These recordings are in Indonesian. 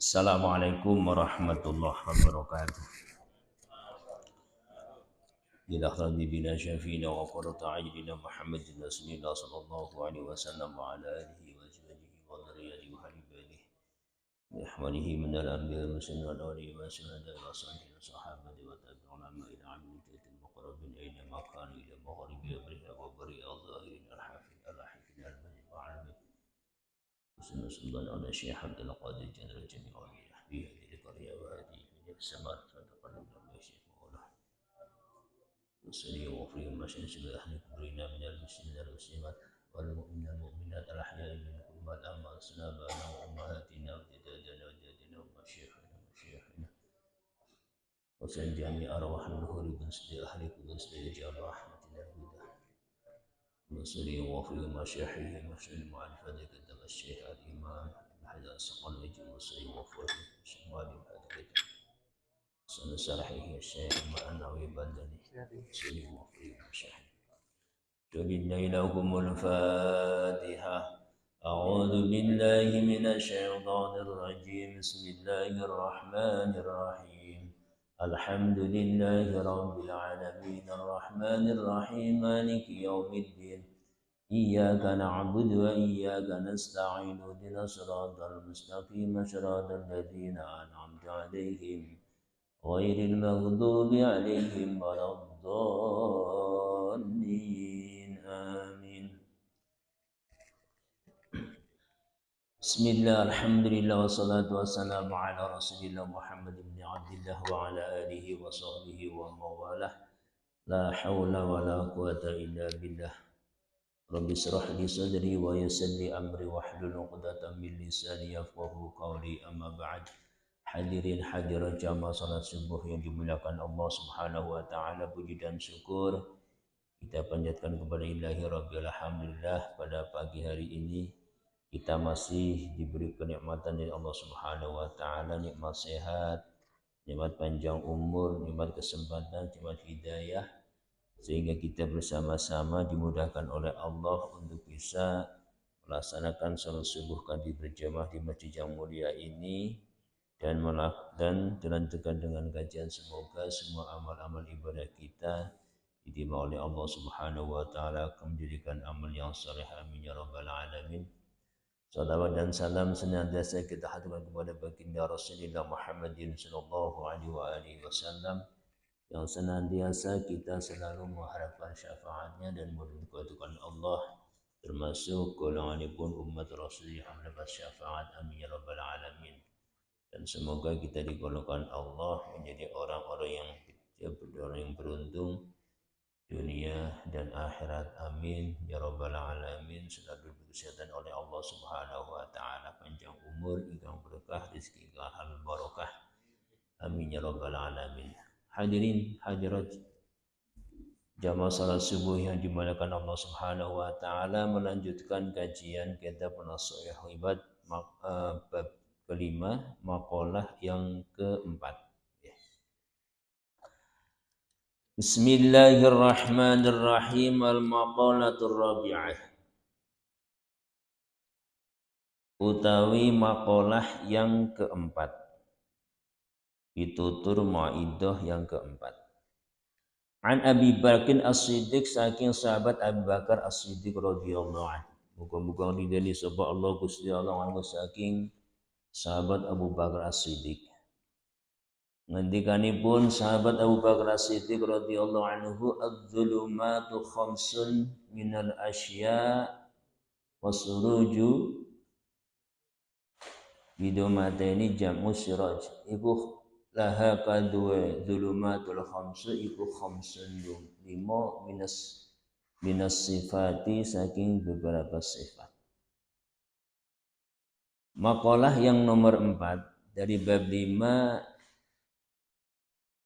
Assalamualaikum warahmatullahi wabarakatuh. Ila habibina syafiina wa qurrata a'yunina Muhammadin rasulillah sallallahu alaihi wasallam wa ala alihi wa azwajihi wa dzurriyyatihi wa habibatihi bi ahmadihi min al-anbiya wa muslimin wa awliya wa syuhada wa salihin wa sahabati wa tabi'un amma ila amin jatil muqarrabin aina ma kana ila maghribi abriha wa bari al-zahirin al-hafid al-hakim al-majid wa alamin sallallahu ala syekh Abdul Qadir Jannal Jami' wa bihi hadhihi qarya wa hadhihi min samar sadaqallahu syekh وصلي وفي المشاهد أهل كبرنا من المسلمين والمسلمات والمؤمنين والمؤمنات الأحياء منكم والأموات سنابنا وأمهاتنا وجدادنا وجدادنا ومشايخنا ومشايخنا وسن جميع أرواح النهور بنسل أهل بنسل يجعل رحمتنا الهدى وصلي وفي مشايخهم وسن معرفة كتب الشيخ الإمام حتى سقل وجه وصلي وفي شمال هذا سنسرحه الشيخ مع النووي بلدني سليم وفي مشاهد تلنا لكم الفاتحة أعوذ بالله من الشيطان الرجيم بسم الله الرحمن الرحيم الحمد لله رب العالمين الرحمن الرحيم مالك يوم الدين إياك نعبد وإياك نستعين اهدنا الصراط المستقيم صراط الذين أنعمت عليهم غير المغضوب عليهم ولا الضالين آمين. بسم الله الحمد لله والصلاة والسلام على رسول الله محمد بن عبد الله وعلى آله وصحبه ومواله لا حول ولا قوة إلا بالله. رب اشرح لي صدري ويسر لي أمري واحلل عقدة من لساني يفقهوا قولي أما بعد. Hadirin hadirat jamaah salat subuh yang dimuliakan Allah Subhanahu wa taala, puji dan syukur kita panjatkan kepada Ilahi Rabbil Alhamdulillah. Pada pagi hari ini kita masih diberi kenikmatan dari Allah Subhanahu wa taala, nikmat sehat, nikmat panjang umur, nikmat kesempatan, nikmat hidayah, sehingga kita bersama-sama dimudahkan oleh Allah untuk bisa melaksanakan salat subuh kami berjamaah di masjid yang mulia ini dan dilanjutkan dengan kajian. Semoga semua amal-amal ibadah kita diterima oleh Allah Subhanahu wa taala, menjadikan amal yang saleh, amin ya rabbal alamin. Salawat dan salam senantiasa kita haturkan kepada baginda Rasulullah Muhammadin sallallahu alaihi wasallam yang senantiasa kita selalu mengharapkan syafaatnya dan berdoa Allah, termasuk golongan pun umat Rasulullah yang mendapat syafaat, amin ya rabbal alamin. Dan semoga kita digolongkan Allah menjadi orang-orang yang beruntung dunia dan akhirat, amin ya rabbal alamin. Selalu diberi kesehatan oleh Allah Subhanahu wa taala, panjang umur, ingkang berkah, rezeki ingkang halal barakah, amin ya rabbal alamin. Hadirin hadirat jamaah salat subuh yang dimuliakan Allah Subhanahu wa taala, melanjutkan kajian kitab Nashihul Ibad bab kelima, maqalah yang keempat. Bismillahirrahmanirrahim. Al-maqalatur rabi'ah, utawi maqalah yang keempat, pitutur maidah yang keempat. An Abi Bakr As-Siddiq, saking sahabat Abu Bakar As-Siddiq radhiyallahu anhu. Muga-muga ridhani sapa Allah Gusti Allah anhu saking sahabat Abu Bakar As-Siddiq. Ngendikanipun sahabat Abu Bakar As-Siddiq radhiyallahu anhu, adz-dzulumatu khamsun minal asya wasuruju bidomateni jamu siraj. Iku laha kadue dzulumatul khamsu, iku khamsun limo minas sifati, saking beberapa sifat. Makalah yang nomor 4 dari bab 5,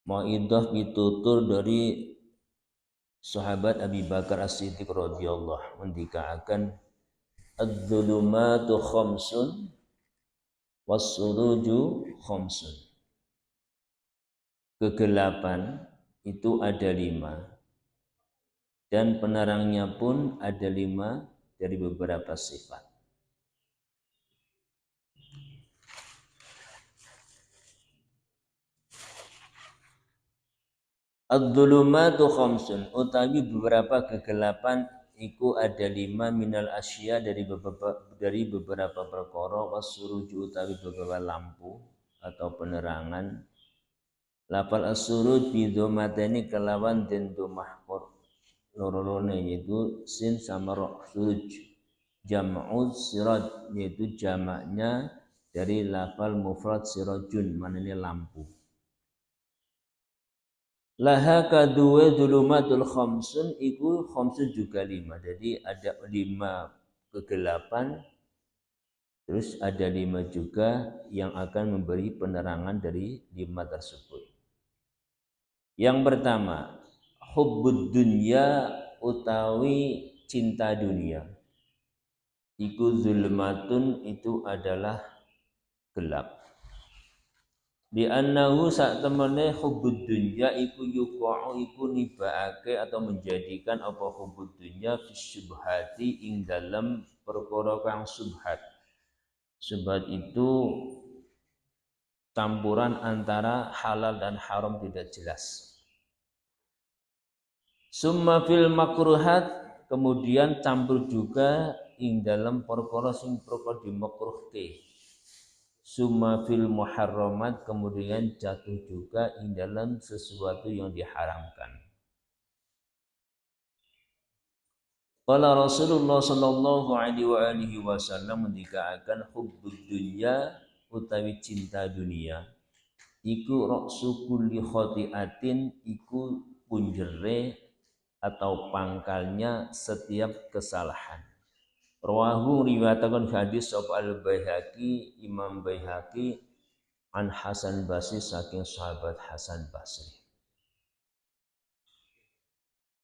maidah pitutur dari sahabat Abi Bakar As-Siddiq radhiyallahu mendikaaken adz-dzulumatu khamsun was-suruju khamsun. Kegelapan itu ada 5 dan penerangnya pun ada 5 dari beberapa sifat. Ad-dhulumatu khamsun, utawi beberapa kegelapan iku ada 5 minal asya dari beberapa perkara, wasuruju utawi beberapa lampu atau penerangan. Lafal as-suruj bidomateni kelawan den domah loro-lorone yaitu sin sama ro, suruj. Jam'u siraj yaitu jamaknya dari lafal mufrad sirajun, maknanya lampu. Laha kaduwe dulumatul khamsun iku khamsun juga 5. Jadi ada 5 kegelapan, terus ada 5 juga yang akan memberi penerangan dari 5 tersebut. Yang pertama, hubbud dunya utawi cinta dunia. Iku zulmatun, itu adalah gelap. Di annahu sak temene hubbud dunya iku yuqa'u iku nibaake atau menjadikan apa hubbud dunya fi syubhati ing dalam perkara kang subhat. Subhat itu campuran antara halal dan haram tidak jelas. Summa fil makruhat, kemudian campur juga ing dalam perkara sing perkara dimakruhke. Summa fil muharramat, kemudian jatuh juga ing dalam sesuatu yang diharamkan. Qala Rasulullah sallallahu alaihi wasallam mendikaaken hubbud dunya utawi cinta dunia iku ra'su kulli khati'atin, iku punjere atau pangkalnya setiap kesalahan. Rawahu riwayataken hadis sapa Al-Baihaqi, Imam Baihaqi an Hasan Basri saking sahabat Hasan Basri.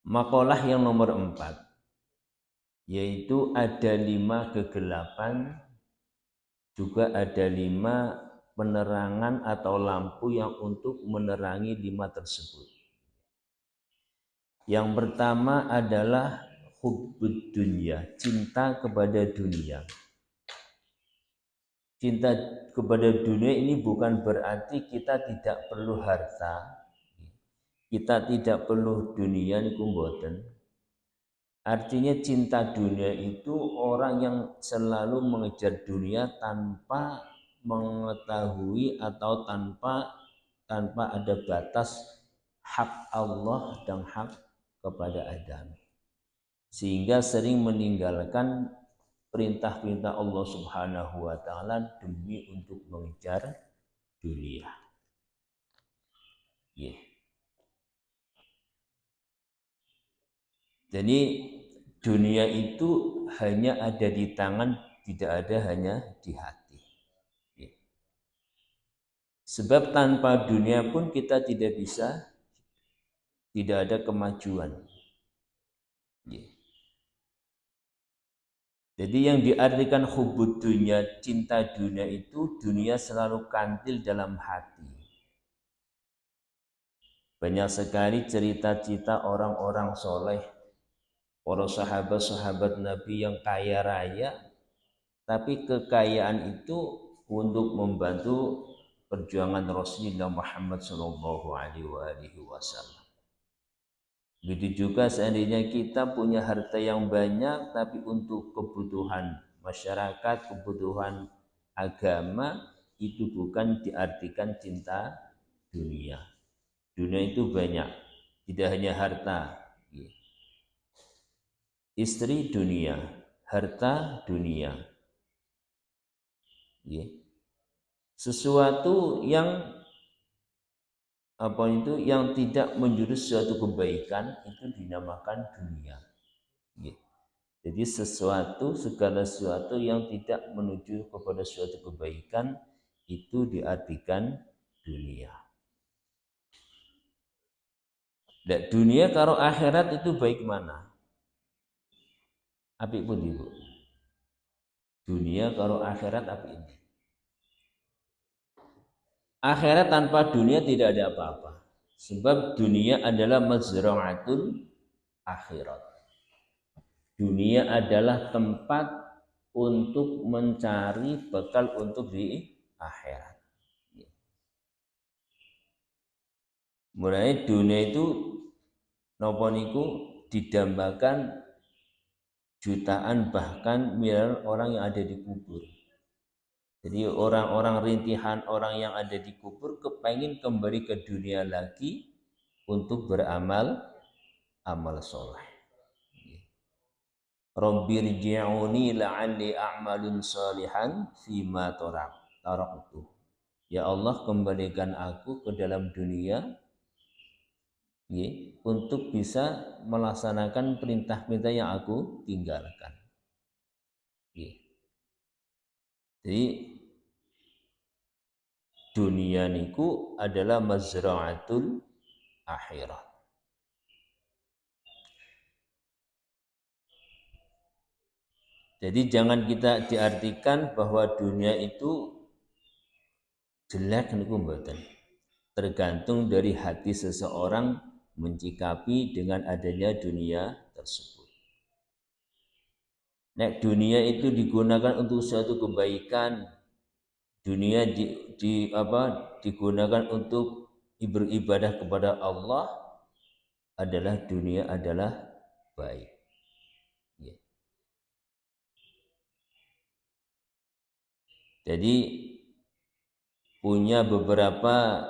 Makalah yang nomor 4, yaitu ada 5 kegelapan, juga ada 5 penerangan atau lampu yang untuk menerangi 5 tersebut. Yang pertama adalah hubbud dunya, cinta kepada dunia. Cinta kepada dunia ini bukan berarti kita tidak perlu harta, kita tidak perlu dunia niku mboten. Artinya cinta dunia itu orang yang selalu mengejar dunia tanpa mengetahui atau tanpa ada batas hak Allah dan hak kepada Adam, sehingga sering meninggalkan perintah-perintah Allah Subhanahu wa taala demi untuk mengejar dunia. Yeah. Jadi dunia itu hanya ada di tangan, tidak ada hanya di hati. Yeah. Sebab tanpa dunia pun kita tidak bisa, tidak ada kemajuan. Yeah. Jadi yang diartikan hubbud dunya, cinta dunia itu dunia selalu kantil dalam hati. Banyak sekali cerita-cerita orang-orang soleh, para sahabat-sahabat Nabi yang kaya raya, tapi kekayaan itu untuk membantu perjuangan Rasulullah Muhammad SAW. Begitu juga seandainya kita punya harta yang banyak, tapi untuk kebutuhan masyarakat, kebutuhan agama, itu bukan diartikan cinta dunia. Dunia itu banyak, tidak hanya harta. Istri dunia, harta dunia. Sesuatu yang yang tidak menjurus suatu kebaikan itu dinamakan dunia. Jadi segala sesuatu yang tidak menuju kepada suatu kebaikan itu diartikan dunia. Dan dunia karo akhirat itu baik mana? Apik pun ibu. Dunia karo akhirat apik ini. Akhirat tanpa dunia tidak ada apa-apa. Sebab dunia adalah mazra'atul akhirat. Dunia adalah tempat untuk mencari bekal untuk di akhirat. Mulai dunia itu napa niku didambakan jutaan bahkan miliaran orang yang ada di kubur. Jadi orang-orang rintihan orang yang ada di kubur kepengin kembali ke dunia lagi untuk beramal amal soleh. Rabbirji'uni la'alli a'malun salihan fima taraktu. Ya Allah, kembalikan aku ke dalam dunia untuk bisa melaksanakan perintah-perintah yang aku tinggalkan. Jadi dunia niku adalah mazra'atul akhirah. Jadi jangan kita diartikan bahwa dunia itu jelek niku mboten. Tergantung dari hati seseorang mencikapi dengan adanya dunia tersebut. Nek dunia itu digunakan untuk suatu kebaikan, dunia digunakan untuk beribadah kepada Allah, adalah dunia adalah baik. Ya. Jadi punya beberapa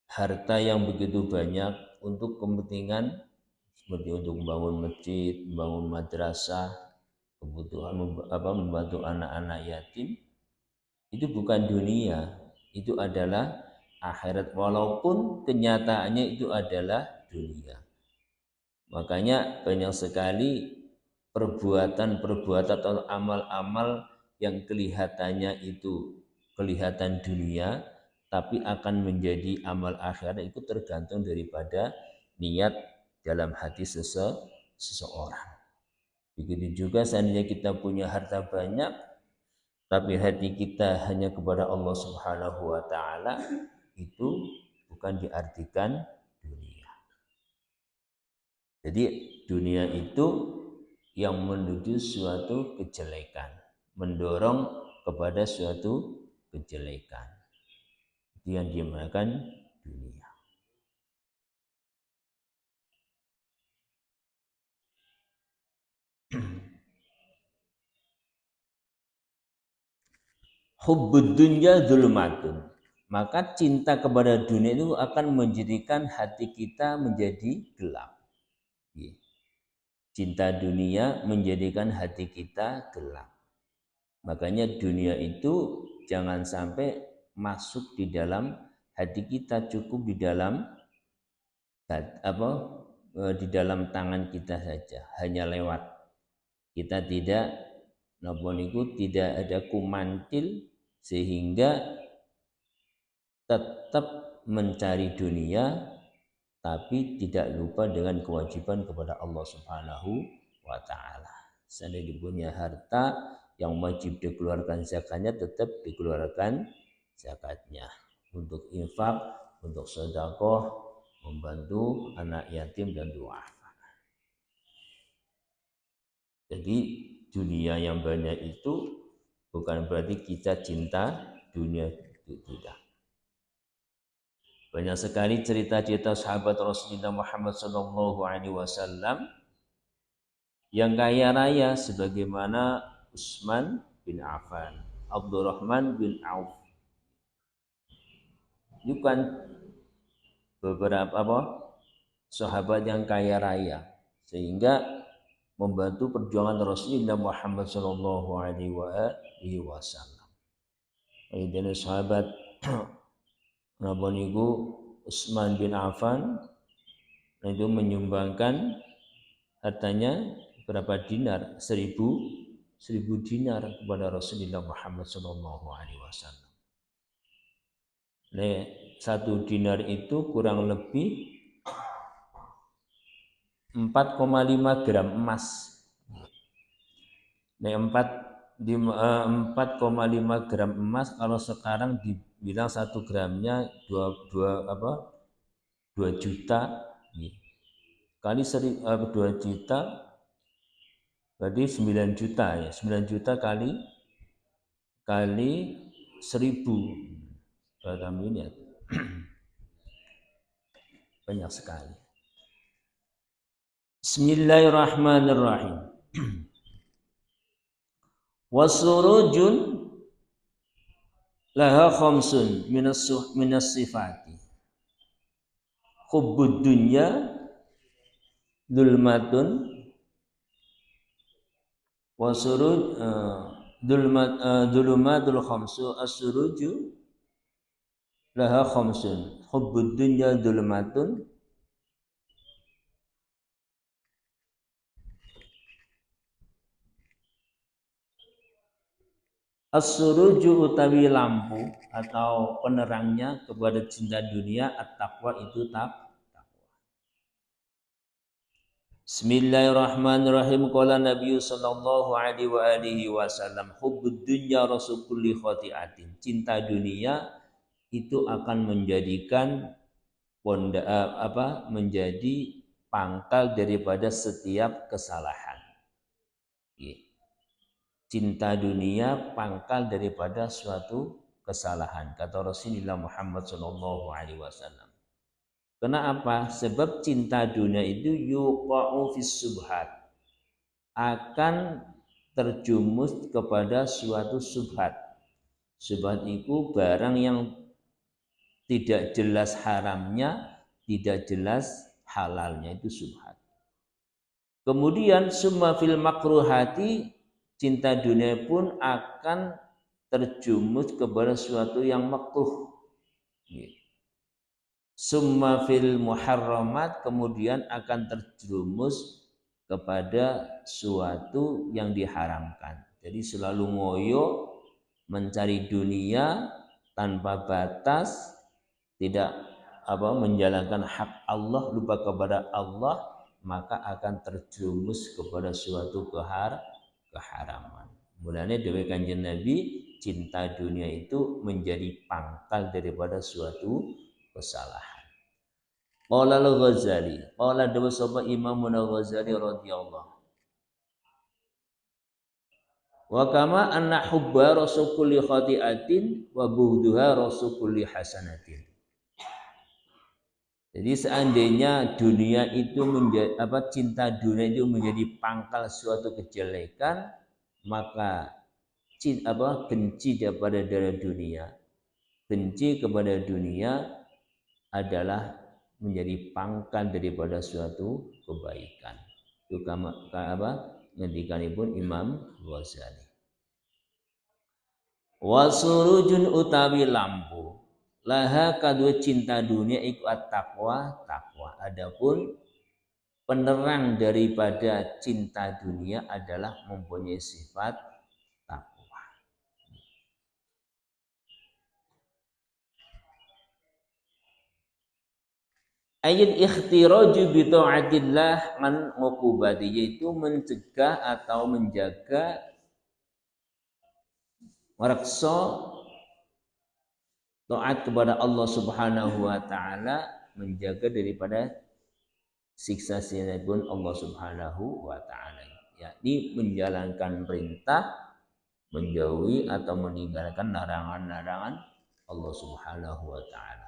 harta yang begitu banyak untuk kepentingan seperti untuk membangun masjid, membangun madrasah, kebutuhan membantu anak-anak yatim, itu bukan dunia, itu adalah akhirat walaupun kenyataannya itu adalah dunia. Makanya banyak sekali perbuatan-perbuatan atau amal-amal yang kelihatannya itu kelihatan dunia tapi akan menjadi amal akhirat itu tergantung daripada niat dalam hati seseorang. Begitu juga seandainya kita punya harta banyak tapi hati kita hanya kepada Allah Subhanahu wa taala, itu bukan diartikan dunia. Jadi dunia itu yang menuju suatu kejelekan, mendorong kepada suatu kejelekan. Itu yang dinamakan dunia. Hubbud dunya dzulmatun. Maka cinta kepada dunia itu akan menjadikan hati kita menjadi gelap. Cinta dunia menjadikan hati kita gelap. Makanya dunia itu jangan sampai masuk di dalam hati kita, cukup di dalam di dalam tangan kita saja, hanya lewat. Kita tidak tidak ada kumantil sehingga tetap mencari dunia tapi tidak lupa dengan kewajiban kepada Allah Subhanahu wa taala. Seandainya punya harta yang wajib dikeluarkan zakatnya, tetap dikeluarkan zakatnya untuk infak, untuk sedekah, membantu anak yatim dan duafa. Jadi dunia yang banyak itu bukan berarti kita cinta dunia, itu tidak. Banyak sekali cerita-cerita sahabat Rasulullah Muhammad SAW yang kaya raya sebagaimana Utsman bin Affan, Abdurrahman bin Auf. Itu kan beberapa sahabat yang kaya raya sehingga membantu perjuangan Rasulullah Muhammad SAW. Kemudian sahabat Nabi Utsman bin Affan itu menyumbangkan hartanya berapa dinar? 1000 dinar kepada Rasulullah Muhammad SAW. Satu dinar itu kurang lebih 4,5 gram emas. 4,5 gram emas kalau sekarang dibilang 1 gramnya 2 juta kali 2 juta berarti 9 juta ya. 9 juta kali 1000 berapa miliar. banyak sekali. Bismillahirrahmanirrahim. Wasurujun laha khamsun minas sifati. Hubbud dunya dulmatun wasuruj dulumatul khamsu as-suruju laha khamsun. Hubbud dunya dulmatun as-suruju utawi lampu atau penerangnya kepada cinta dunia, at-taqwa itu takwa. Bismillahirrahmanirrahim. Qala Nabi sallallahu alaihi wa alihi wasallam, hubbud dunya rasul kulli khati'atin. Cinta dunia itu akan menjadikan menjadi pangkal daripada setiap kesalahan. Cinta dunia pangkal daripada suatu kesalahan, kata Rasulullah Muhammad sallallahu alaihi wasallam. Kenapa? Sebab cinta dunia itu yuqa'u fis subhat, akan terjumus kepada suatu subhat. Subhat itu barang yang tidak jelas haramnya, tidak jelas halalnya, itu subhat. Kemudian summa fil makruhati, cinta dunia pun akan terjumus kepada sesuatu yang makruh. Summa fil muharramat, kemudian akan terjerumus kepada suatu yang diharamkan. Jadi selalu ngoyo mencari dunia tanpa batas, tidak menjalankan hak Allah, lupa kepada Allah, maka akan terjerumus kepada suatu keharaman. Mulanya dewe Kanjeng Nabi, cinta dunia itu menjadi pangkal daripada suatu kesalahan. Qala al-Ghazali, qala dawu sapa Imam al-Ghazali radhiyallahu. Wa kama anna hubba rasul kulli khati'atin wa bughduha rasul kulli hasanatin. Jadi seandainya dunia itu cinta dunia itu menjadi pangkal suatu kejelekan, maka benci kepada dunia, benci kepada dunia adalah menjadi pangkal daripada suatu kebaikan. Itu ngendikanipun Imam Ghazali. Wasurujun utawi lampu, laha kadua cinta dunia iku at-taqwa, takwa. Adapun penerang daripada cinta dunia adalah mempunyai sifat takwa. Ayat ikhtiraju bi ta'atillah man uqubati, yaitu mencegah atau menjaga mereksa taat kepada Allah Subhanahu wa taala, menjaga daripada siksa-siksa pun Allah Subhanahu wa taala, yakni menjalankan perintah, menjauhi atau meninggalkan larangan-larangan Allah Subhanahu wa taala.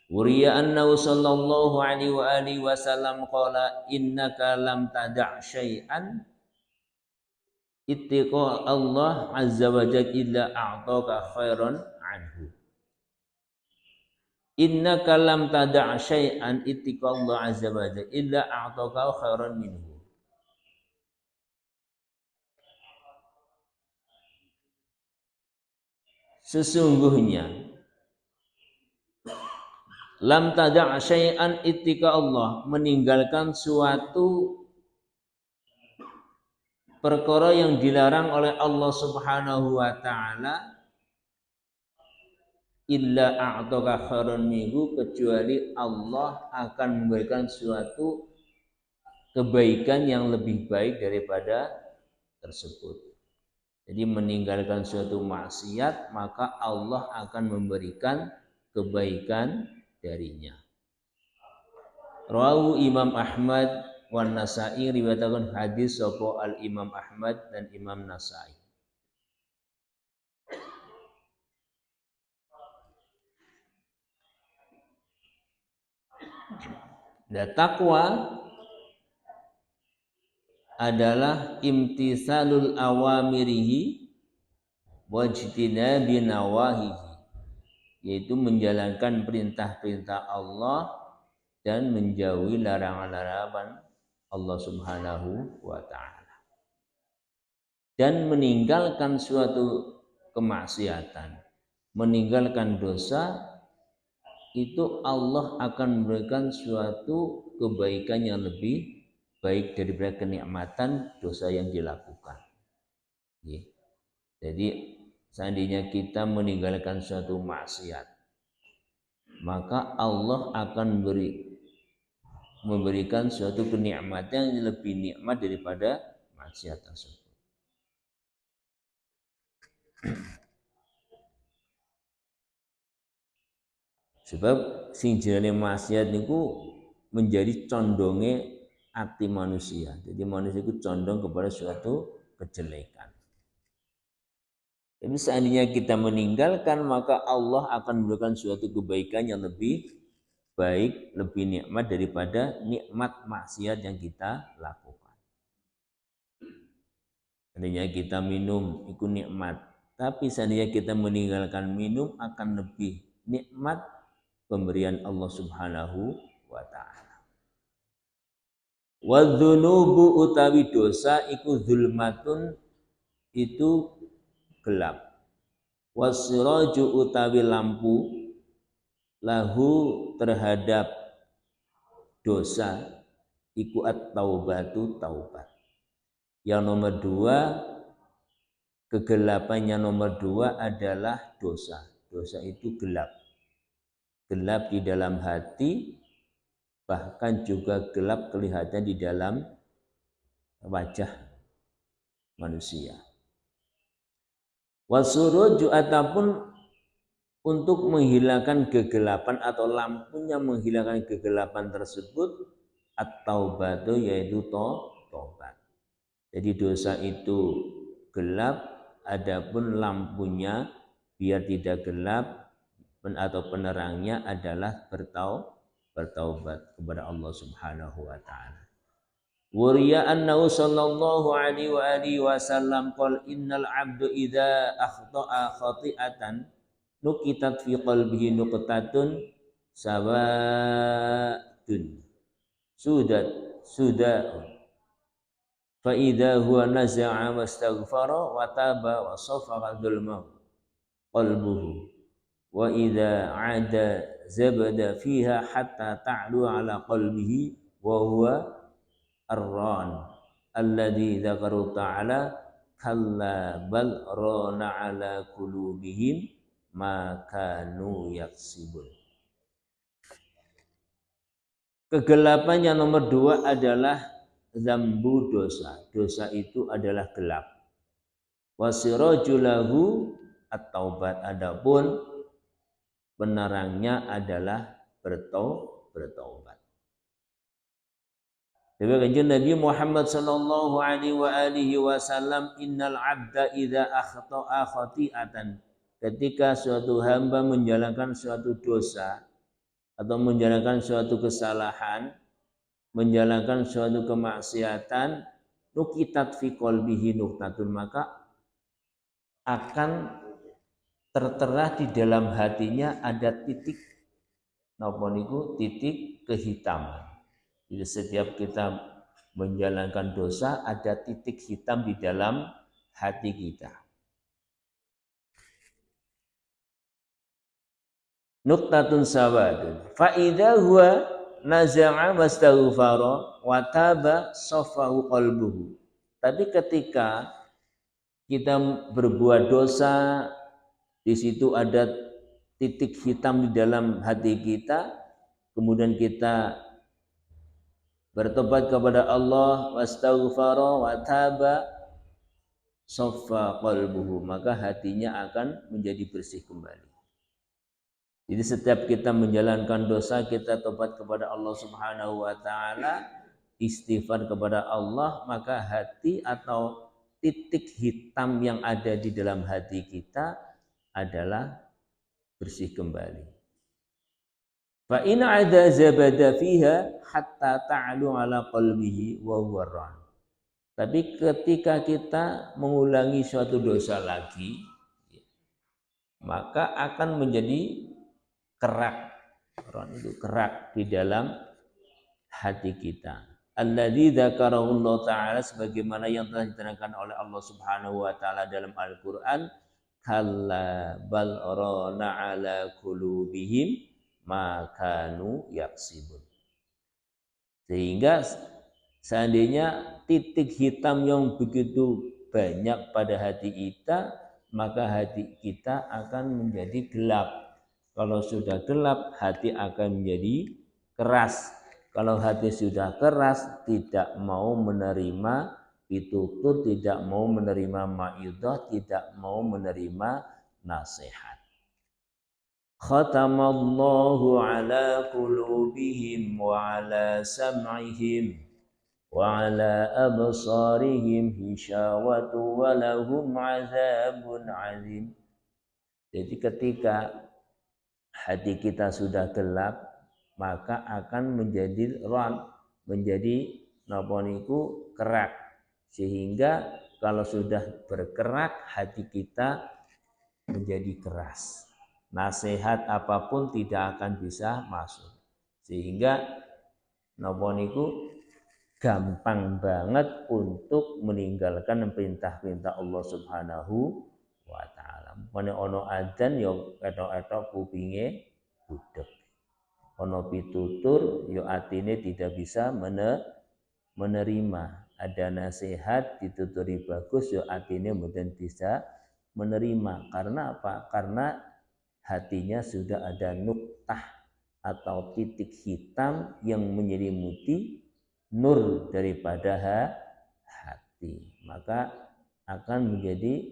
Wuriya annahu sallallahu alaihi wa alihi wasallam qala innaka lam tada' syai'an ittiqa Allah azza wa jalla illa a'taka khairan anhu. Innaka lam tada' syai'an ittiqa Allah azza wa jalla illa a'taka khairan minhu. Sesungguhnya lam tada' syai'an ittika Allah, meninggalkan suatu perkara yang dilarang oleh Allah Subhanahu wa taala, illa a'taka khairan minhu, kecuali Allah akan memberikan suatu kebaikan yang lebih baik daripada tersebut. Jadi meninggalkan suatu maksiat, maka Allah akan memberikan kebaikan darinya. Rawu Imam Ahmad wan Nasa'i, riwayatkan hadis sapa al Imam Ahmad dan Imam Nasa'i. Dan takwa adalah imtisalul awamirihi wajtinabi nawahihi, yaitu menjalankan perintah-perintah Allah dan menjauhi larangan-larangan Allah Subhanahu wa taala, dan meninggalkan suatu kemaksiatan, meninggalkan dosa, itu Allah akan memberikan suatu kebaikan yang lebih baik daripada kenikmatan dosa yang dilakukan. Jadi seandainya kita meninggalkan suatu maksiat, maka Allah akan memberikan suatu kenikmatan yang lebih nikmat daripada maksiat tersebut. Sebab sing jenenge maksiat niku menjadi condongnya hati manusia. Jadi manusia itu condong kepada suatu kejelekan. Tapi seandainya kita meninggalkan, maka Allah akan memberikan suatu kebaikan yang lebih baik, lebih nikmat daripada nikmat maksiat yang kita lakukan. Seandainya kita minum itu nikmat, tapi seandainya kita meninggalkan minum akan lebih nikmat pemberian Allah Subhanahu wa taala. Wa dzunubu utawi dosa iku zulmatun, itu gelap. Wasiraju utawi lampu lahu terhadap dosa iku at-taubatu taubat. Yang nomor dua, kegelapannya nomor dua adalah dosa. Dosa itu gelap. Gelap di dalam hati, bahkan juga gelap kelihatan di dalam wajah manusia. Wasuruju ataupun untuk menghilangkan kegelapan atau lampunya menghilangkan kegelapan tersebut, at-taubatu yaitu tobat. Jadi dosa itu gelap, adapun lampunya biar tidak gelap atau penerangnya adalah bertaubat kepada Allah Subhanahu wa taala. Wuriya annahu sallallahu alaihi wa alihi wasallam qol innal abdu idza akhta'a khati'atan nukitat fi qalbihi nuqtatun sawadun sudah fa idza huwa naza'a wastaghfara wa taba wa safaqa dzulmahu qalbuhu wa idza 'ada zabada fiha hatta ta'lu ala qalbihi wa huwa ar-ran alladzi dzakaru ta'ala kalla bal rana ala qulubihim ma kanu yaksibun. Kegelapan yang nomor dua adalah zambu dosa. Dosa itu adalah gelap. Wasirajulahu at-taubat, adapun penerangnya adalah bertaubat. Dari kanjeng Nabi Muhammad sallallahu alaihi wasallam, innal abda idza akhta'a khati'atan, ketika suatu hamba menjalankan suatu dosa atau menjalankan suatu kesalahan, menjalankan suatu kemaksiatan, nukitat fi qalbihi nuqtatun, maka akan tertera di dalam hatinya ada titik napa niku, titik kehitaman. Jadi setiap kita menjalankan dosa ada titik hitam di dalam hati kita. Nuqtatun sawadun. Fa idza huwa naza'a wastaghfara wa taba safahu qalbuhu. Tapi ketika kita berbuat dosa, di situ ada titik hitam di dalam hati kita, kemudian kita bertobat kepada Allah, wastaghfara wa taba saffa qalbuhu, maka hatinya akan menjadi bersih kembali. Jadi setiap kita menjalankan dosa, kita tobat kepada Allah Subhanahu wa taala, istighfar kepada Allah, maka hati atau titik hitam yang ada di dalam hati kita adalah bersih kembali. Fa in ada zabada fiha hatta ta'lu ala qalbihi wa huwa ran. Tapi ketika kita mengulangi suatu dosa lagi, maka akan menjadi kerak. Ran itu kerak di dalam hati kita. Alladzi dzakarahu Allah taala sebagaimana yang telah diterangkan oleh Allah Subhanahu wa taala dalam Al-Qur'an, kalla bal rana ala qulubihim ma kanu yaksibun. Sehingga seandainya titik hitam yang begitu banyak pada hati kita, maka hati kita akan menjadi gelap. Kalau sudah gelap, hati akan menjadi keras. Kalau hati sudah keras, tidak mau menerima pitutur, tidak mau menerima mau'izah, tidak mau menerima nasihat. Khatamallahu ala qulubihim wa ala sam'ihim wa ala absarihim hishawatu wa lahum azabun azim. Jadi ketika hati kita sudah gelap, maka akan menjadi ron, menjadi napa niku kerak. Sehingga kalau sudah berkerak, hati kita menjadi keras. Nasihat apapun tidak akan bisa masuk. Sehingga napa niku gampang banget untuk meninggalkan perintah-perintah Allah Subhanahu wa taala. Mene ana adzan ya etok-etok kupinge budek. Ana pitutur ya atine tidak bisa menerima. Ada nasihat dituturi bagus ya atine mboten bisa menerima. Karena apa? Karena hatinya sudah ada nuktah atau titik hitam yang menyelimuti nur daripada hati. Maka akan menjadi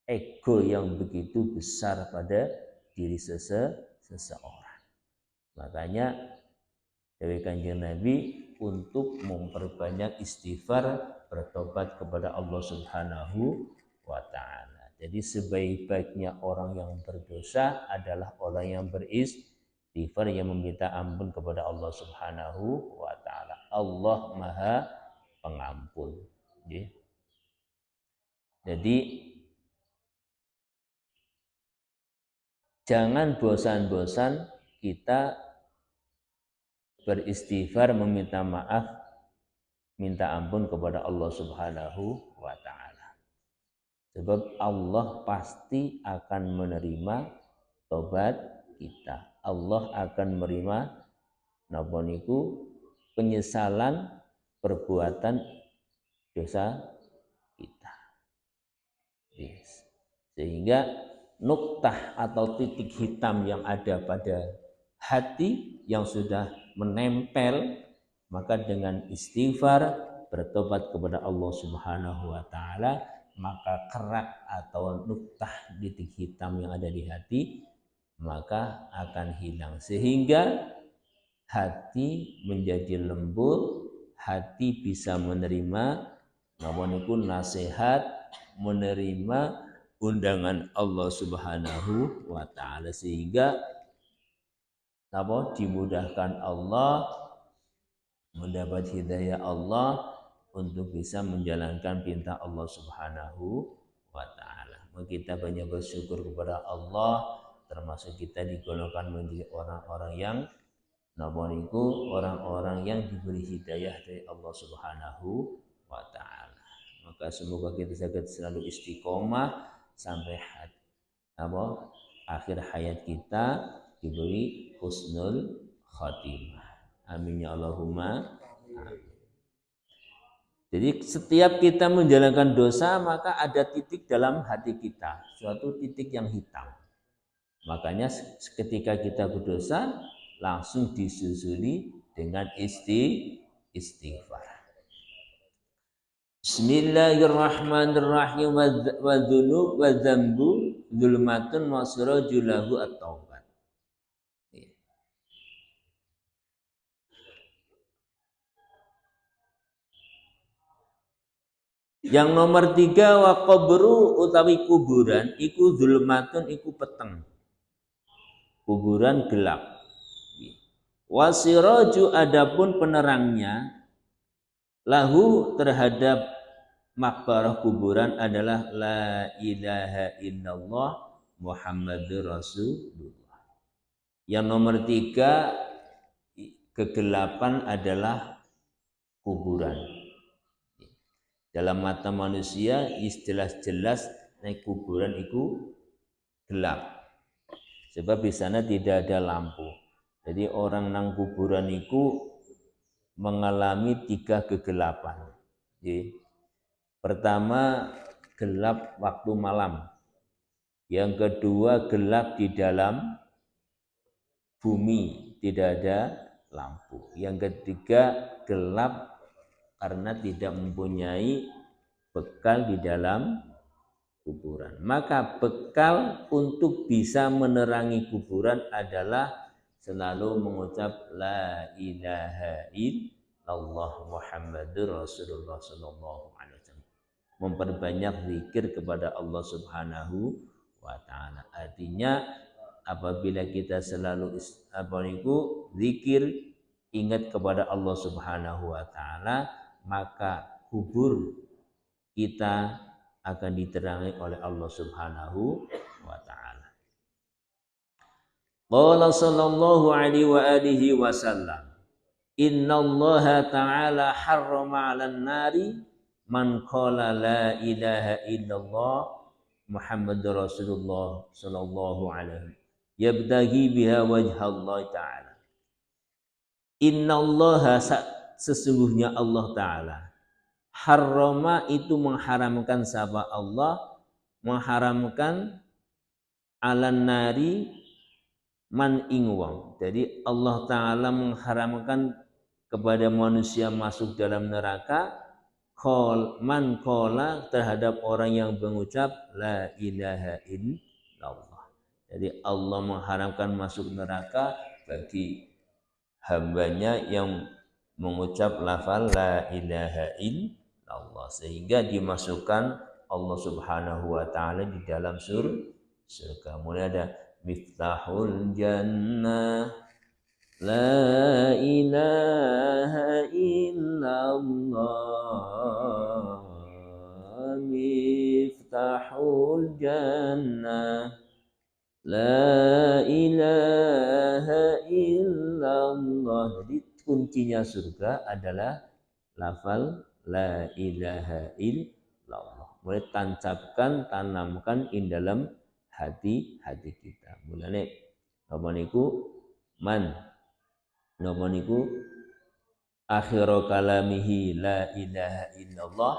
ego yang begitu besar pada diri seseorang. Makanya dari Kanjeng Nabi untuk memperbanyak istighfar, bertobat kepada Allah Subhanahu wa taala. Jadi sebaik-baiknya orang yang berdosa adalah orang yang beristighfar, yang meminta ampun kepada Allah Subhanahu wa taala. Allah Maha Pengampun. Jadi jangan bosan-bosan kita beristighfar, meminta maaf, minta ampun kepada Allah Subhanahu wa taala. Sebab Allah pasti akan menerima tobat kita. Allah akan menerima napa niku penyesalan perbuatan dosa kita. Yes. Sehingga nuktah atau titik hitam yang ada pada hati yang sudah menempel, maka dengan istighfar, bertobat kepada Allah Subhanahu wa taala, maka kerak atau nuktah titik hitam yang ada di hati maka akan hilang, sehingga hati menjadi lembut, hati bisa menerima nasihat, menerima undangan Allah Subhanahu wa taala, sehingga dimudahkan Allah, mendapat hidayah Allah untuk bisa menjalankan perintah Allah Subhanahu wa taala. Kita banyak bersyukur kepada Allah, termasuk kita digolongkan menjadi orang-orang yang orang-orang yang diberi hidayah dari Allah Subhanahu wa taala. Maka semoga kita selalu istiqomah sampai akhir hayat kita, diberi husnul khatimah. Amin ya Allahumma amin. Jadi setiap kita menjalankan dosa, maka ada titik dalam hati kita, suatu titik yang hitam. Makanya ketika kita berdosa, langsung disusuli dengan istighfar. Bismillahirrahmanirrahim. Wa dzunub wa dzambu dzulmatun wa sirajulahu at-taubat. Yang nomor 3, wa qabru utawi kuburan iku zulmatun, iku peteng. Kuburan gelap. Wasiraju adapun penerangnya lahu terhadap makbarah kuburan adalah la ilaha illallah Muhammadur Rasulullah. Yang nomor 3 kegelapan adalah kuburan. Dalam mata manusia istilah jelas naik kuburan itu gelap. Sebab di sana tidak ada lampu. Jadi orang nang kuburan itu mengalami 3 kegelapan. Jadi, pertama gelap waktu malam. Yang kedua gelap di dalam bumi, tidak ada lampu. Yang ketiga gelap karena tidak mempunyai bekal di dalam kuburan. Maka bekal untuk bisa menerangi kuburan adalah selalu mengucap la ilaha illallah Muhammadur Rasulullah sallallahu alaihi wasallam. Memperbanyak zikir kepada Allah Subhanahu wa taala. Artinya apabila kita selalu zikir ingat kepada Allah Subhanahu wa taala, maka kubur kita akan diterangi oleh Allah Subhanahu wa taala. Qala sallallahu alaihi wa alihi wasallam, innallaha ta'ala harrama 'alan nari man qala la ilaha illallah Muhammadur Rasulullah sallallahu alaihi yabtaghi biha wajha Allah taala. Innallaha sesungguhnya Allah taala harrama itu mengharamkan siapa Allah, mengharamkan alan nari man ing wong. Jadi Allah taala mengharamkan kepada manusia masuk dalam neraka man kola terhadap orang yang mengucap la ilaha illallah. Jadi Allah mengharamkan masuk neraka bagi hambanya yang mengucap lafal la ilaha illallah, sehingga dimasukkan Allah Subhanahu wa taala di dalam surga. Mulai ada miftahul jannah la ilaha illallah miftahul jannah la ilaha illallah. Jadi kuncinya surga adalah lafal la ilaha illallah. Mulai tancapkan, tanamkan di dalam hati kita. Mulane napa niku man napa niku akhiru kalamihi la ilaha illallah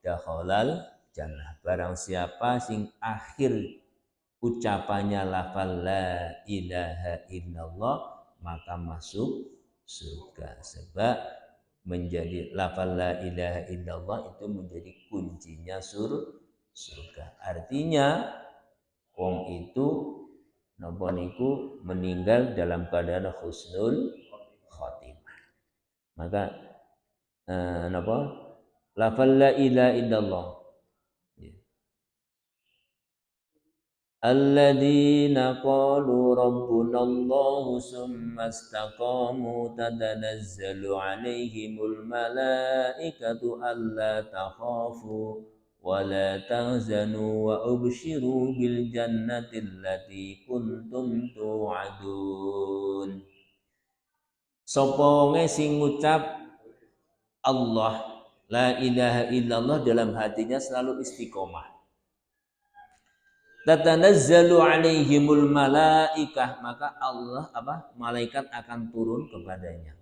dakhalal jannah. Barang siapa sing akhir ucapannya lafal la ilaha illallah maka masuk surga. Sebab menjadi lafal la ilaha illallah itu menjadi kuncinya surga. Artinya wong itu napa niku meninggal dalam keadaan husnul khotimah. Maka napa lafal la ilaha illallah alladzina qalu rabbuna Allah summa istaqamu tatanazzalu alaihimul malaikatu alla takhafu wa la tahzanu wa ubshiru bil jannati allati kuntum tu'adun. Sapa sing ngucap Allah la ilaha illallah dalam hatinya selalu istiqomah. Tatanazzalu alaihimul malaikah, maka Allah malaikat akan turun kepadanya.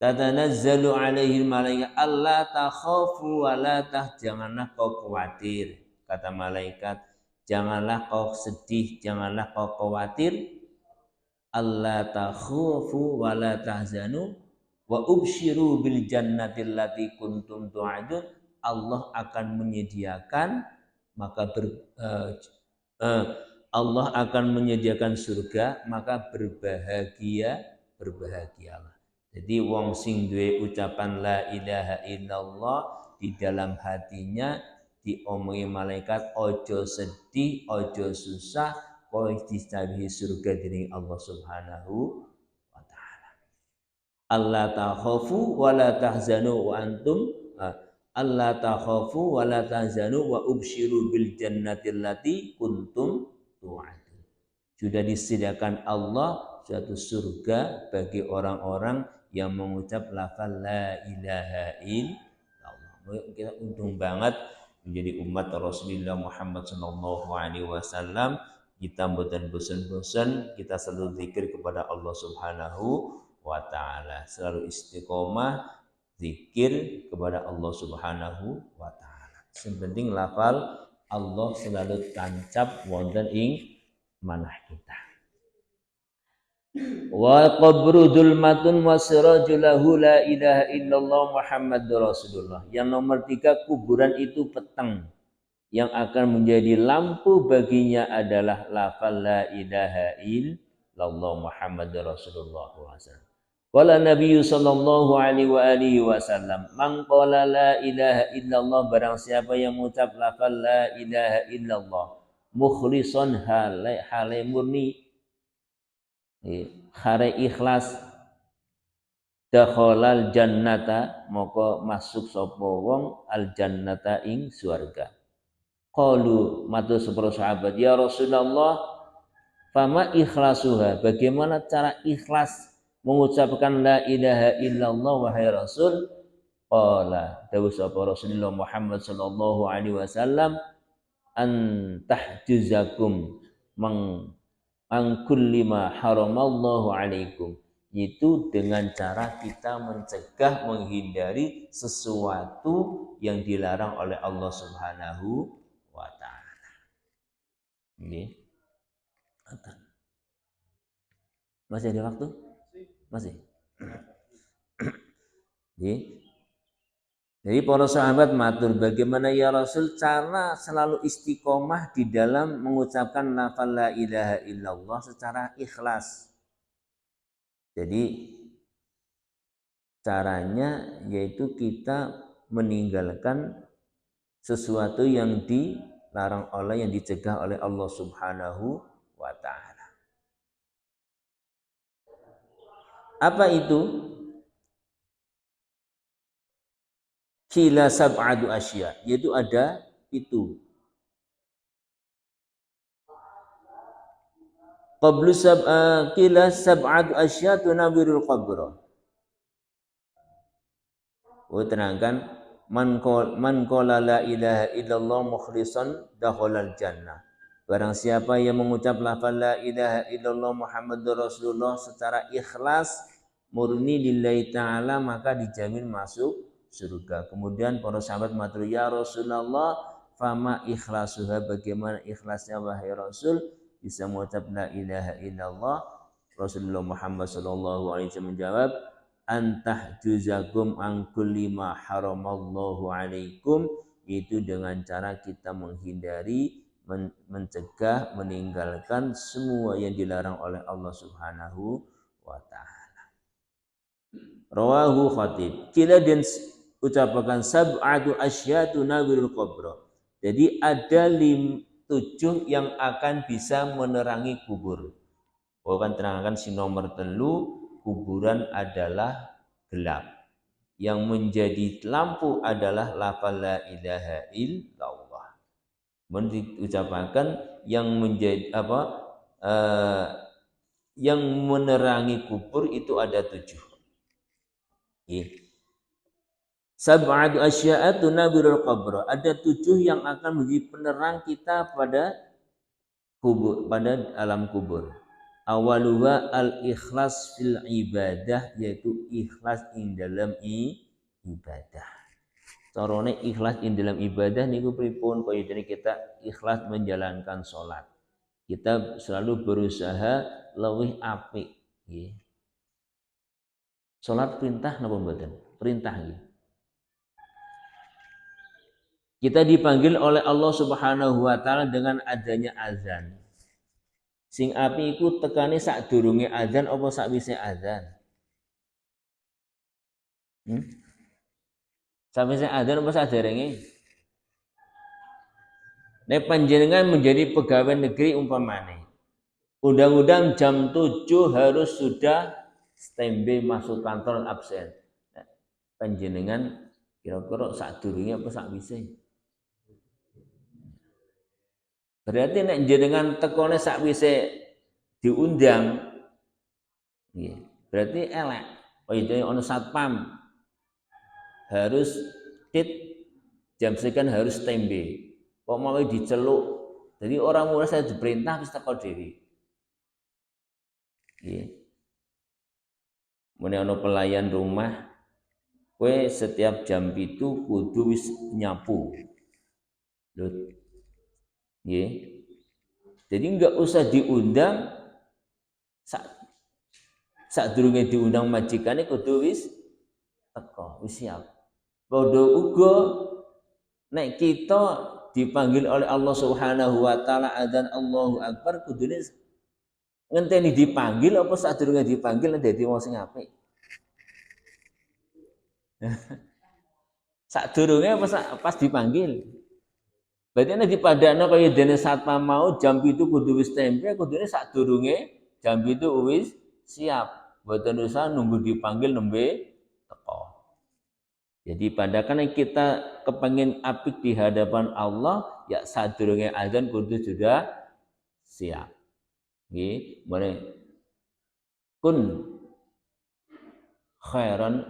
Tatanazzalu alaihil malaikah alla takhafu wa la janganlah kau khawatir. Kata malaikat, janganlah kau sedih, janganlah kau khawatir. Alla takhafu wa la tahzanu wa ubshiru bil jannati allati kuntum tu'adun. Allah akan menyediakan Allah akan menyediakan surga, maka berbahagialah. Jadi wong sing duwe ucapan la ilaha illallah di dalam hatinya diomongi malaikat ojo sedih, ojo susah, kaya dicawihi surga dening Allah Subhanahu wa taala. Allah takhafu wa la tahzanu wa antum Allah takhafu wa la tahzanu wa ubsyiru bil jannati allati kuntum tu'adun. Sudah disediakan Allah suatu surga bagi orang-orang yang mengucap lafaz la ilaha illallah. Kita untung banget menjadi umat Rasulullah Muhammad sallallahu alaihi wasallam. Kita mboten bosan-bosan, kita selalu zikir kepada Allah Subhanahu wa taala, selalu istiqomah zikir kepada Allah Subhanahu wa taala. Sing penting lafal Allah selalu tancap wonten ing manah kita. Wa qabru dzulmatun wa sirajulahu la ilaha illallah Muhammadur Rasulullah. Yang nomor 3, kuburan itu petang. Yang akan menjadi lampu baginya adalah lafal la ilaha illallah Muhammadur Rasulullah SAW. Qala Nabi sallallahu alaihi wasallam, man qala la ilaha illallah, barang siapa yang mengucap lafal la ilaha illallah mukhlishan hale murni, hare ikhlas, dakhalal jannata, maka masuk sapa wong al jannata ing surga. Qalu matur separo sahabat, ya Rasulullah, fama ikhlasuha, bagaimana cara ikhlas mengucapkan la ilaha illallah wahai Rasul? Qala dawuh sapa Rasulullah Muhammad sallallahu alaihi wasallam, an tahjuzakum an kulli ma haramallahu alaikum, itu dengan cara kita mencegah, menghindari sesuatu yang dilarang oleh Allah Subhanahu wa ta'ala. Ini masih ada waktu? Masih. Jadi para sahabat matur, bagaimana ya Rasul cara selalu istiqomah di dalam mengucapkan lafaz la ilaha illallah secara ikhlas. Jadi caranya yaitu kita meninggalkan sesuatu yang dilarang oleh, yang dicegah oleh Allah Subhanahu wa ta'ala. Apa itu? Kila sab'atu asya, yaitu ada itu. Qablu kila sab'atu asya tunawirul qabra. Terangkan man qala la ilaha illallah mukhlishan dakhalal jannah. Barang siapa yang mengucap lafaz la ilaha illallah Muhammadur Rasulullah secara ikhlas murni lillahi ta'ala, maka dijamin masuk surga. Kemudian para sahabat matur, ya Rasulullah, fama ikhlasuha, bagaimana ikhlasnya wahai Rasul bisa mengucap la ilaha illallah? Rasulullah Muhammad sallallahu alaihi wasallam menjawab, antah juzakum an kulli ma haramallahu alaikum, itu dengan cara kita menghindari, mencegah, meninggalkan semua yang dilarang oleh Allah Subhanahu wa ta'ala. Rawahu Khatib. Kila dan ucapakan sab'atu asyatu nawirul qabra. Jadi ada 7 yang akan bisa menerangi kubur. Bukan terangkan si nomor 3, kuburan adalah gelap. Yang menjadi lampu adalah lafaz la ilaha illallah. Mengucapkan yang menjadi yang menerangi kubur itu ada 7. Sab'atu asya'atu nabirul qabr. Ada 7 yang akan menjadi penerang kita pada kubur, pada alam kubur. Awaluha al-ikhlas fil ibadah, yaitu ikhlas ing dalam ibadah. Carane ikhlas ing dalam ibadah niku pripun? Kaya dene kita ikhlas menjalankan salat. Kita selalu berusaha luwih apik nggih. Salat perintah napa mboten? Perintah nggih. Kita dipanggil oleh Allah Subhanahu wa taala dengan adanya azan. Sing api iku tekane sadurunge azan apa sakwise azan? Sakwise azan apa saderenge? Nek panjenengan menjadi pegawai negeri umpamane, Undang-undang jam 7 harus sudah standby masuk kantor absen. Nah, panjenengan kira-kira sadurunge apa sakwise? Berarti nek jenengan tekone sakwise diundang, nggih. Berarti elek. Kaya ono satpam harus tit jam sekian harus standby. Kok mau diceluk. Jadi orang mulai saya diperintah wis teko dhewe. Nggih. Mune ana pelayan rumah, kowe setiap jam itu kudu wis nyapu. Lho. Nggih. Jadi enggak usah diundang sadurunge diundang majikane kudu wis teko, wis siap. Padha uga nek kita dipanggil oleh Allah Subhanahu wa taala adzan Allahu Akbar kudune ngenteni dipanggil apa sadurunge dipanggil dadi wong sing apik. Sadurunge apa pas dipanggil. Berarti nek dipadakno kaya dene satpam mau jam 7 kudu wis tempe, kudune sadurunge jam 7 wis siap. Mboten usah nunggu dipanggil nembe teko. Jadi padahal kita kepengin apik di hadapan Allah, ya sadurunge azan kudu sudah siap. Nggih, mulai kun khairan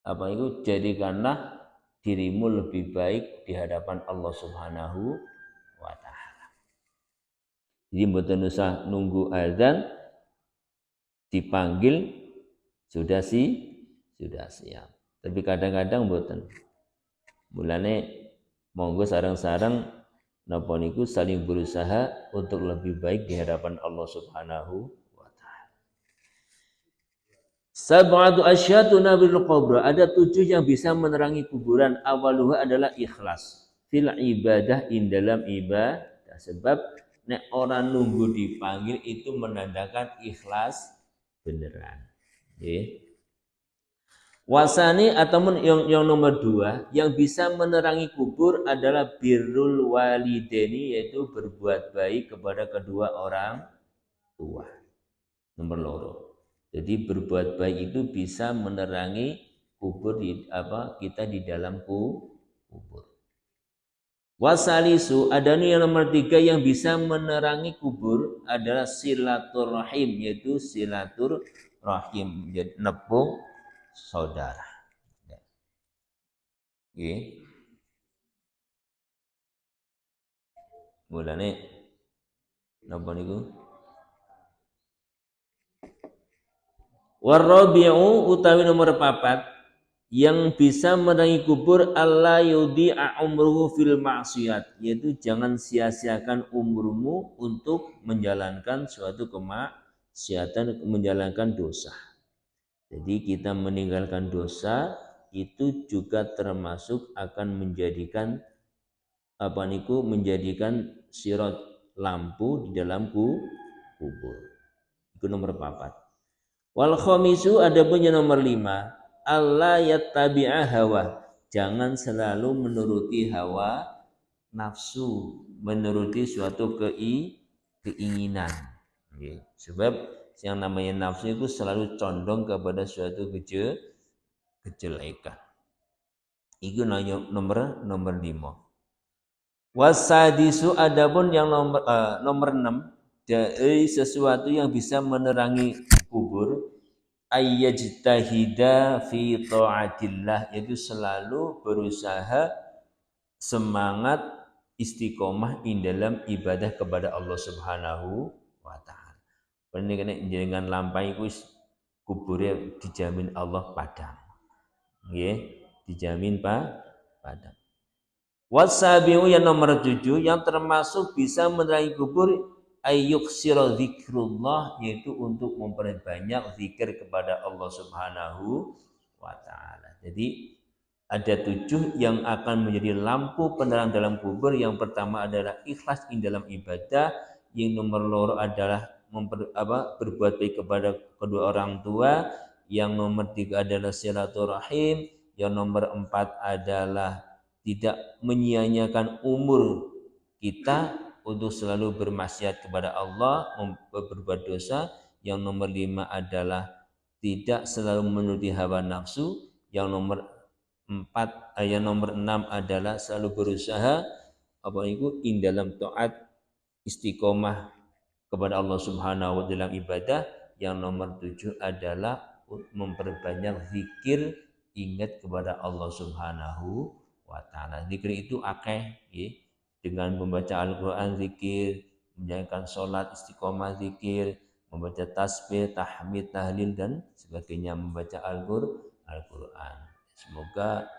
apa itu jadikanlah dirimu lebih baik di hadapan Allah Subhanahu wa taala. Jadi mboten usah nunggu azan dipanggil sudah siap. Tapi kadang-kadang mboten. Mulane monggo sareng-sareng napa niku saling berusaha untuk lebih baik di hadapan Allah Subhanahu wa taala. Sab'atu asyatu nabil qabr. Ada 7 yang bisa menerangi kuburan. Awaluha adalah ikhlas fil ibadah in dalam ibadah. Sebab nek orang nunggu dipanggil itu menandakan ikhlas beneran. Nggih. Wasani ataupun yang nomor 2 yang bisa menerangi kubur adalah birrul walideni, yaitu berbuat baik kepada kedua orang tua. Nomor 2. Jadi berbuat baik itu bisa menerangi kubur kita di dalam kubur. Wasalisu adanya yang nomor 3 yang bisa menerangi kubur adalah silaturahim, yaitu silaturahim, jadi nepung saudara. Nggih. Mulane napa niku? Warabi'u utawi nomor 4 yang bisa menerangi kubur alla yudhi'a umruhu fil maksiat, yaitu jangan sia-siakan umurmu untuk menjalankan suatu kemaksiatan, menjalankan dosa. Jadi kita meninggalkan dosa itu juga termasuk akan menjadikan menjadikan sirat lampu di dalam kubur. Itu nomor 4. Wal khamisu adapun yang nomor 5, alla yattabi'a hawa. Jangan selalu menuruti hawa nafsu, menuruti suatu keinginan. Okay. Sebab yang namanya nafsu itu selalu condong kepada suatu kejelekan. Itu nomor 5. Wasadisu adapun yang nomor 6 dari sesuatu yang bisa menerangi kubur ayyajtahida fi ta'atillah, yaitu selalu berusaha semangat istiqomah di dalam ibadah kepada Allah Subhanahu wa taala. Penting jenengan lampai kuwi kubure dijamin Allah padang. Nggih, dijamin padang. Wasabiu yang nomor 7 yang termasuk bisa menerangi kubur ayyuksira zikrullah, yaitu untuk memperbanyak zikir kepada Allah Subhanahu wa taala. Jadi ada 7 yang akan menjadi lampu penerang dalam kubur. Yang pertama adalah ikhlas di dalam ibadah, yang nomor 2 adalah berbuat baik kepada kedua orang tua, yang nomor 3 adalah silaturahim, yang nomor 4 adalah tidak menyia-nyiakan umur kita untuk selalu bermaksiat kepada Allah, berbuat dosa. Yang nomor 5 adalah tidak selalu menuruti hawa nafsu. Yang nomor 4, yang nomor 6 adalah selalu berusaha apa itu dalam taat istiqomah kepada Allah Subhanahu wa taala ibadah. Yang nomor 7 adalah memperbanyak zikir, ingat kepada Allah Subhanahu wa taala. Zikir itu akeh nggih. Dengan membaca Al-Qur'an zikir, menjalankan sholat istiqomah zikir, membaca tasbih, tahmid, tahlil dan sebagainya, membaca Al-Qur'an. Semoga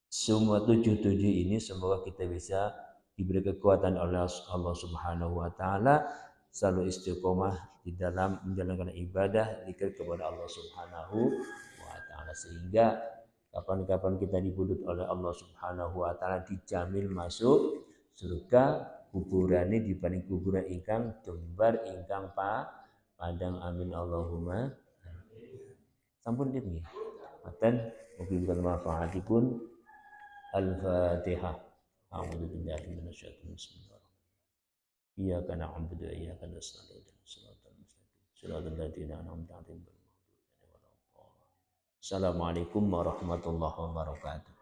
semua tujuh ini semoga kita bisa diberi kekuatan oleh Allah Subhanahu wa taala, selalu istiqomah di dalam menjalankan ibadah zikir kepada Allah Subhanahu wa taala, sehingga kapan-kapan kita dibudut oleh Allah Subhanahu wa taala dijamin masuk surga. Kuburane dibanding kuburan ingkang jembar ingkang padang, amin Allahumma. Sampun nggih. Mboten mugi bermanfaatipun. Al-Fatihah. A'udzu billahi minasyaitonir rajim. Iyyaka na'budu wa iyyaka nasta'in. Shiratal ladzina an'amta 'alaihim. Assalamualaikum warahmatullahi wabarakatuh.